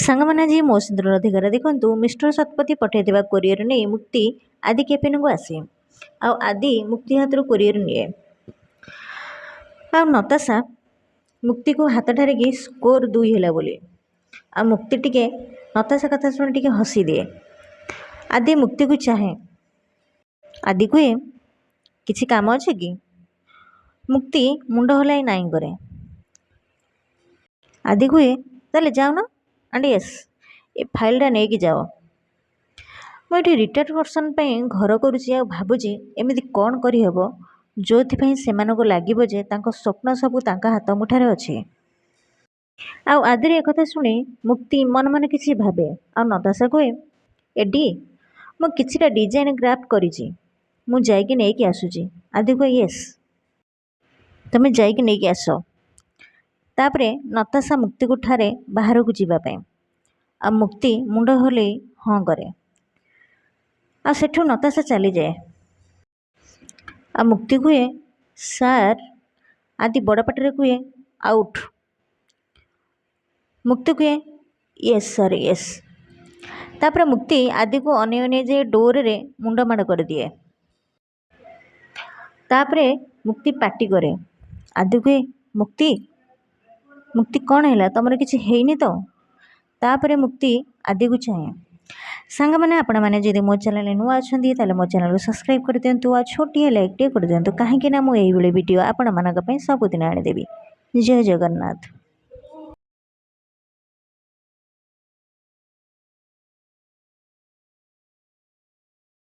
ସାଙ୍ଗମାନେ ଆଜି ମୋ ସିନ୍ଦୁରର ଅଧିକାର ଦେଖନ୍ତୁ। ମିଷ୍ଟର ଶତପଥୀ ପଠାଇଥିବା କୋରିଅର ନେଇ ମୁକ୍ତି ଆଦି କ୍ୟାବିନକୁ ଆସେ। ଆଉ ଆଦି ମୁକ୍ତି ହାତରୁ କୋରିଅର ନିଏ। ଆଉ ନତାଶା ମୁକ୍ତିକୁ ହାତ ଠାରିକି ସ୍କୋର 2 ହେଲା ବୋଲି। ଆଉ ମୁକ୍ତି ଟିକେ ନତାଶା କଥା ଶୁଣି ଟିକେ ହସିଦିଏ। ଆଦି ମୁକ୍ତିକୁ ଚାହେଁ। ଆଦି କୁହେ, କିଛି କାମ ଅଛି କି? ମୁକ୍ତି ମୁଣ୍ଡ ହଲାଇ ନାଇଁ କରେ। ଆଦି କୁହେ, ତାହେଲେ ଯାଉନ ଆଣ୍ଡ ୟେସ୍, ଏ ଫାଇଲଟା ନେଇକି ଯାଅ। ମୁଁ ଏଠି ରିଟାୟାର୍ଡ ପର୍ସନ୍ ପାଇଁ ଘର କରୁଛି ଆଉ ଭାବୁଛି ଏମିତି କ'ଣ କରିହେବ ଯେଉଁଥିପାଇଁ ସେମାନଙ୍କୁ ଲାଗିବ ଯେ ତାଙ୍କ ସ୍ୱପ୍ନ ସବୁ ତାଙ୍କ ହାତ ମୁଠାରେ ଅଛି। ଆଉ ଆଦିର ଏକଥା ଶୁଣି ମୁକ୍ତି ମନେ ମନେ କିଛି ଭାବେ। ଆଉ ନତାଶା କୁହେ, ଏଡି, ମୁଁ କିଛିଟା ଡିଜାଇନ ଗ୍ରାଫ୍ଟ କରିଛି, ମୁଁ ଯାଇକି ନେଇକି ଆସୁଛି। ଆଦି କୁହେ, ୟେସ୍, ତମେ ଯାଇକି ନେଇକି ଆସ। ତାପରେ ନତାଶା ମୁକ୍ତିକୁ ଠାରେ ବାହାରକୁ ଯିବା ପାଇଁ। ଆଉ ମୁକ୍ତି ମୁଣ୍ଡ ହଲେଇ ହଁ କରେ। ଆଉ ସେଠୁ ନତାଶା ଚାଲିଯାଏ। ଆଉ ମୁକ୍ତି କୁହେ, ସାର୍। ଆଦି ବଡ଼ ପାଟିରେ କୁହେ, ଆଉଟ୍। ମୁକ୍ତି କୁହେ, ୟେସ୍ ସାର୍, ୟେସ୍। ତାପରେ ମୁକ୍ତି ଆଦିକୁ ଅନେଇ ଅନେଇ ଯାଇ ଡୋରରେ ମୁଣ୍ଡ ମାଡ଼ କରିଦିଏ। ତାପରେ ମୁକ୍ତି ପାଟି କରେ। ଆଦି କୁହେ, ମୁକ୍ତି, ମୁକ୍ତି କ'ଣ ହେଲା? ତମର କିଛି ହେଇନି ତ? ତାପରେ ମୁକ୍ତି ଆଦିକୁ ଚାହେଁ। ସାଙ୍ଗମାନେ ଆପଣମାନେ ଯଦି ମୋ ଚ୍ୟାନେଲରେ ନୂଆ ଅଛନ୍ତି ତାହେଲେ ମୋ ଚ୍ୟାନେଲକୁ ସବସ୍କ୍ରାଇବ୍ କରିଦିଅନ୍ତୁ। ଆଉ ଛୋଟିଆ ଲାଇକ୍ଟିଏ କରିଦିଅନ୍ତୁ, କାହିଁକିନା ମୁଁ ଏଇଭଳି ଭିଡ଼ିଓ ଆପଣମାନଙ୍କ ପାଇଁ ସବୁଦିନ ଆଣିଦେବି। ଜୟ ଜଗନ୍ନାଥ।